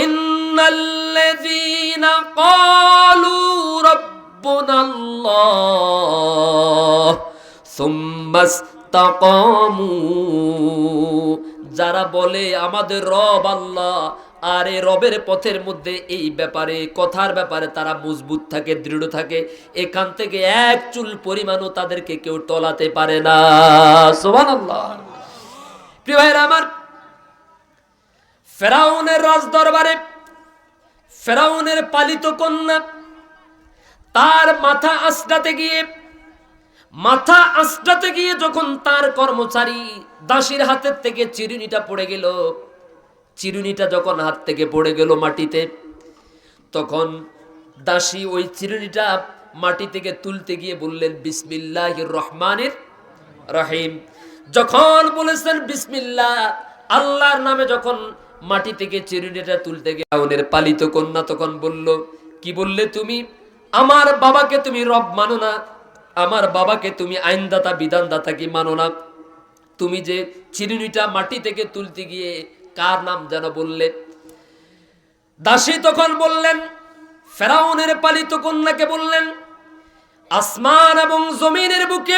ইন্নাল্লাযীনা ক্বালু রাব্বুনাল্লাহ সুম্মা ইসতাকামু, যারা বলে আমাদের রব আল্লাহ, আর এই রবের পথের মধ্যে এই ব্যাপারে কথার ব্যাপারে তারা মজবুত থাকে, দৃঢ় থাকে, এখান থেকে এক চুল পরিমাণও তাদেরকে কেউ টলাতে পারে না। সুবহানাল্লাহ। প্রিয় ভাইরা আমার, ফেরাউনের রাজ দরবারে ফেরাউনের পালিত কন্যা তার মাথা আঁচড়াতে গিয়ে যখন তার কর্মচারী দাসীর হাতের থেকে চিরুনিটা পড়ে গেল, চিরুনিটা যখন হাত থেকে পড়ে গেল মাটিতে, তখন দাসী ওই চিরুনিটা মাটি থেকে তুলতে গিয়ে বললেন বিসমিল্লাহির রহমানির রহিম। যখন বলেছেন বিসমিল্লাহ, আল্লাহর নামে যখন মাটি থেকে চিরুনিটা তুলতে গিয়ে ফেরাউনের পালিত কন্যা তখন বলল, কি বললে তুমি? আমার বাবাকে তুমি রব মানো না, আমার বাবাকে তুমি আইনদাতা বিধানদাতা কি মানো না? তুমি যে চিরুনিটা মাটি থেকে তুলতে গিয়ে কার নাম যেন বললে? দাসী তখন বললেন, ফেরাউনের পালিত কন্যাকে বললেন, আসমান এবং জমিনের বুকে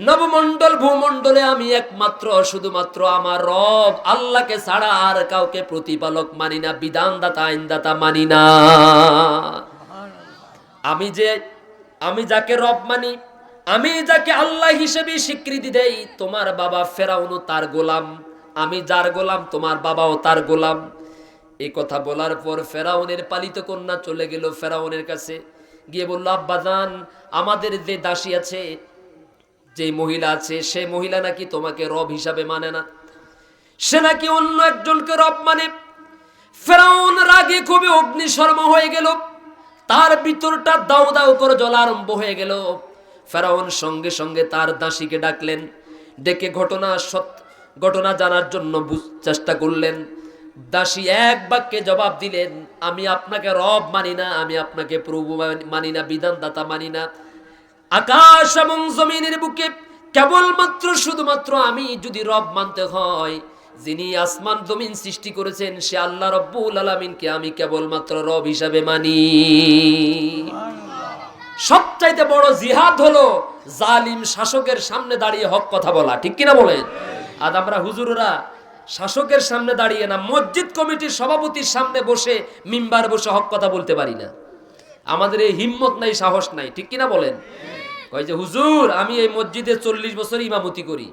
নবমণ্ডল ভূমণ্ডলে আমি একমাত্র শুধুমাত্র আমার রব আল্লাহকে ছাড়া আর কাউকে প্রতিপালক মানি না, বিধানদাতা আইনদাতা মানি না। আমি যাকে রব মানি, আমি যাকে আল্লাহ হিসেবে স্বীকৃতি দেই, তোমার বাবা ফেরাউনও তার গোলাম, আমি যার গোলাম তোমার বাবাও তার গোলাম। এই কথা বলার পর ফেরাউনের পালিত কন্যা চলে গেল ফেরাউনের কাছে, গিয়ে বলল, আব্বাজান, আমাদের যে দাসী আছে, যে মহিলা আছে, সে মহিলা নাকি তোমাকে রব হিসাবে মানে না, সে নাকি অন্য একজনকে রব মানে। ফেরাউন রাগে খুবই অগ্নিশর্মা হয়ে গেল, তার ভিতরটা দাউ দাউ করে জ্বলা আরম্ভ হয়ে গেল। ফেরাউন সঙ্গে সঙ্গে তার দাসীকে ডাকলেন, ডেকে ঘটনা জানার জন্য চেষ্টা করলেন। দাসী এক বাক্যে জবাব দিলেন, আমি আপনাকে রব মানি না, আমি আপনাকে প্রভু মানি না, বিধানদাতা মানি না। আকাশ এবং জমিনের বুকে কেবলমাত্র শুধুমাত্র আমি যদি রব মানতে হয়, যিনি আসমান জমিন সৃষ্টি করেছেন সে আল্লাহ রব্বুল আলামিনকে আমি কেবলমাত্র রব হিসাবে মানি। সবচাইতে বড় জিহাদ হলো জালিম শাসকের সামনে দাঁড়িয়ে হক কথা বলা, ঠিক কিনা বলেন? আজ আমরা হুজুররা শাসকের সামনে দাঁড়িয়ে না, মসজিদ কমিটির সভাপতির সামনে বসে মিম্বার বসে হক কথা বলতে পারি না। আমাদের এই হিম্মত নাই, সাহস নাই, ঠিক কিনা বলেন? কয় যে হুজুর, আমি এই মসজিদে 40 বছর ইমামতি করি,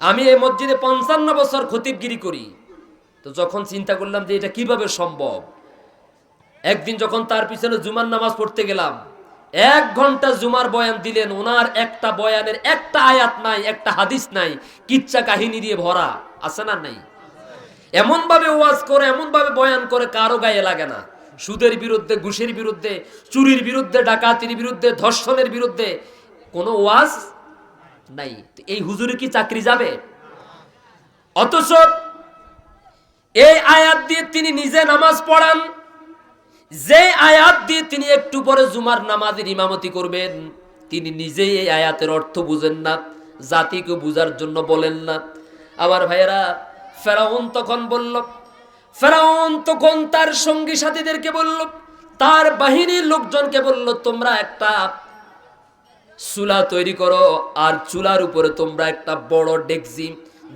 আমি এই মসজিদে 55 বছর খতিবগিরি করি। তো যখন চিন্তা করলাম যে এটা কিভাবে সম্ভব, একদিন যখন তার পিছনে জুমার নামাজ পড়তে গেলাম, 1 ঘন্টা জুমার বয়ান দিলেন, ওনার একটা বয়ানের একটা আয়াত নাই, একটা হাদিস নাই, কিচ্ছা কাহিনী দিয়ে ভরা, আছে না নাই? এমন ভাবে ওয়াজ করে, এমন ভাবে বয়ান করে কারো গায়ে লাগে না। সুদের বিরুদ্ধে, ঘুষের বিরুদ্ধে, চুরির বিরুদ্ধে, ডাকাতির বিরুদ্ধে, ধর্ষণের বিরুদ্ধে কোনো ওয়াজ নাই। এই হুজুরে কি চাকরি যাবে? অথচ এই আয়াত দিয়ে তিনি নিজে নামাজ পড়ান, যে আয়াত দিয়ে তিনি একটু পরে জুমার নামাজের ইমামতি করবেন, তিনি নিজেই এই আয়াতের অর্থ বুঝেন না, জাতিকে বুঝার জন্য বলেন না। আমার ভাইয়েরা, ফেরাউন তখন তার সঙ্গী সাথীদেরকে বলল, তার বাহিনীর লোকজনকে বলল, তোমরা একটা চুলা তৈরি করো, আর চুলার উপরে তোমরা একটা বড় ডেকজি,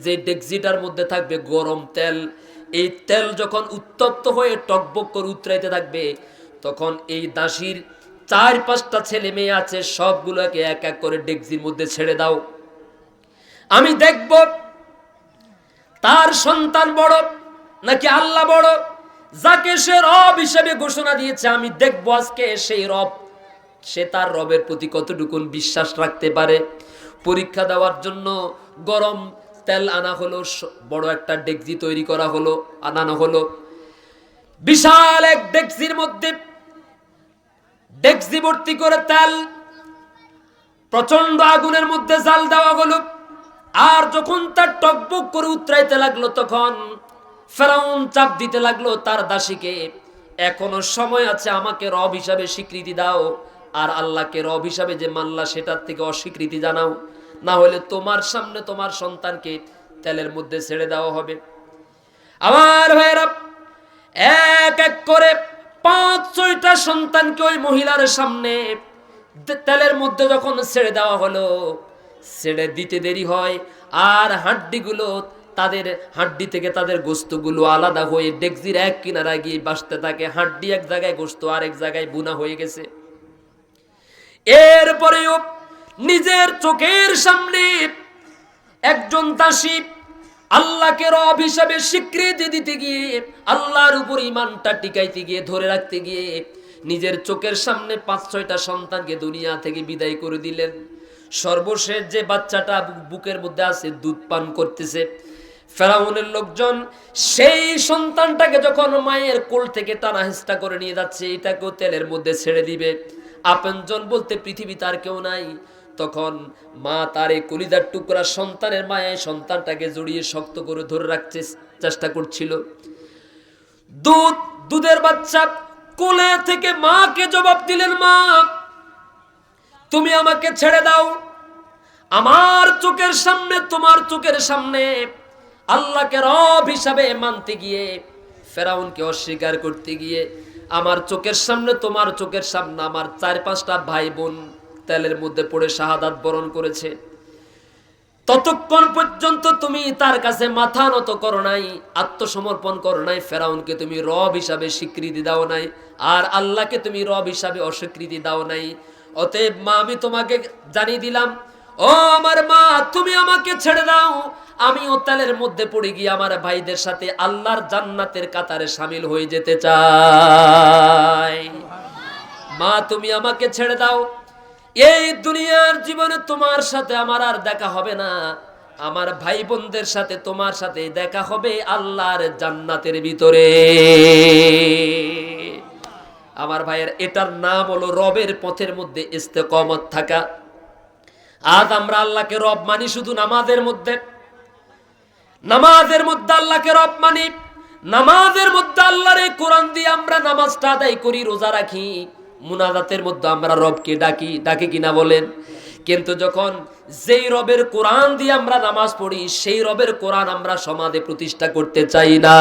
যে ডেকজিটার মধ্যে থাকবে গরম তেল। এই তেল যখন উত্তপ্ত হয়ে টকবক করে উতরাইতে থাকবে, তখন এই দাসীর 4-5টা ছেলে মেয়ে আছে, সবগুলোকে এক এক করে ডেকজির মধ্যে ছেড়ে দাও। আমি দেখব তার সন্তান বড় নাকি আল্লাহ বড়, যাকে সে রব হিসেবে ঘোষণা দিয়েছে। আমি দেখব আজকে সেই রব, সে তার রবের প্রতি কতটুকু বিশ্বাস রাখতে পারে। পরীক্ষা দেওয়ার জন্য গরম তেল আনা হলো, বড় একটা ডেকজি তৈরি করা হলো, আনানো হলো। বিশাল এক ডেকজির মধ্যে ডেকজি ভর্তি করে তেল প্রচন্ড আগুনের মধ্যে জাল দেওয়া হলো। আর যখন তার টকবক করে উতরাইতে লাগলো, তখন ফেরাউন চাপ দিতে লাগলো তার দাসীকে, এখনো সময় আছে, আমাকে রব হিসাবে স্বীকৃতি দাও, আর আল্লাহকে রব হিসাবে যে মানলা সেটার থেকে অস্বীকৃতি জানাও, না হলে তোমার সামনে তোমার সন্তানকে তেলের মধ্যে ছেড়ে দেওয়া হবে। আমার ভাইয়েরা, এক করে 5-6টা সন্তানকে ওই মহিলার সামনে তেলের মধ্যে যখন ছেড়ে দেওয়া হলো, ছেড়ে দিতে দেরি হয় আর হাড্ডিগুলো, তাদের হাড্ডি থেকে তাদের গোস্তগুলো আলাদা হয়ে ডেকজির এক কিনারা গিয়ে বাসতে থাকে। হাড্ডি এক জায়গায়, গোস্ত আর এক জায়গায় বুনা হয়ে গেছে। এরপরেও নিজের চোখের সামনে একজন দাসী আল্লাহকে রব হিসাবে স্বীকৃতি দিতে গিয়ে, আল্লাহর উপর ইমানটা টিকাইতে গিয়ে, ধরে রাখতে গিয়ে নিজের চোখের সামনে 5-6টা সন্তানকে দুনিয়া থেকে বিদায় করে দিলেন। সর্বশেষ যে বাচ্চাটা বুকের মধ্যে আছে, দুধ পান করতেছে, ফেরাউনের লোকজন সেই সন্তানটাকে যখন মায়ের কোল থেকে টানা হেঁচড়া করে নিয়ে যাচ্ছে, এটাকেও তেলের মধ্যে ছেড়ে দিবে। আপনজন বলতে পৃথিবীতে আর কেউ নাই। তখন মা তার এই কলিজার টুকরা সন্তানের মায়ায় সন্তানটাকে জড়িয়ে শক্ত করে ধরে রাখতে চেষ্টা করছিল। দুধের বাচ্চা কোলে থেকে মাকে জবাব দিলেন, মা তুমি আমাকে ছেড়ে দাও। আমার চোখের সামনে, তোমার চোখের সামনে আল্লাহকে রব হিসাবে মানতে গিয়ে, ফেরাউনকে অস্বীকার করতে গিয়ে, আমার চোখের সামনে, তোমার চোখের সামনে আমার 4-5টা ভাই বোন তেলের মধ্যে পড়ে শাহাদাত বরণ করেছে। ততক্ষণ পর্যন্ত তুমি তার কাছে মাথা নত করো নাই, আত্মসমর্পণ করো নাই। ফেরাউনকে তুমি রব হিসাবে স্বীকৃতি দাও নাই, আর আল্লাহকে তুমি রব হিসাবে অস্বীকৃতি দাও নাই। অতএব মা, আমি তোমাকে জানিয়ে দিলাম, ও আমার মা, তুমি আমাকে ছেড়ে দাও। আমি ও তেলের মধ্যে পড়ে গিয়ে আমার ভাইদের সাথে আল্লাহর জান্নাতের কাতারে শামিল হয়ে যেতে চাই। মা, তুমি আমাকে ছেড়ে দাও। এই দুনিয়ার জীবনে তোমার সাথে আমার আর দেখা হবে না। আমার ভাই বোনদের সাথে তোমার সাথে দেখা হবে আল্লাহর জান্নাতের ভিতরে। আমার ভাইয়ের, এটার নাম হলো রবের পথের মধ্যে ইস্তেকামত থাকা। আজ আমরা আল্লাহকে রব মানি শুধু নামাজের মধ্যে, নামাজের মধ্যে আল্লাহকে রব মানি, নামাজের মধ্যে আল্লাহর এই কোরআন দিয়ে আমরা নামাজটা আদায় করি, রোজা রাখি, মুনাজাতের মধ্যে আমরা রবকে ডাকি কিনা বলেন? কিন্তু যখন যেই রবের কোরআন দিয়ে আমরা নামাজ পড়ি, সেই রবের কোরআন আমরা সমাজে প্রতিষ্ঠা করতে চাই না।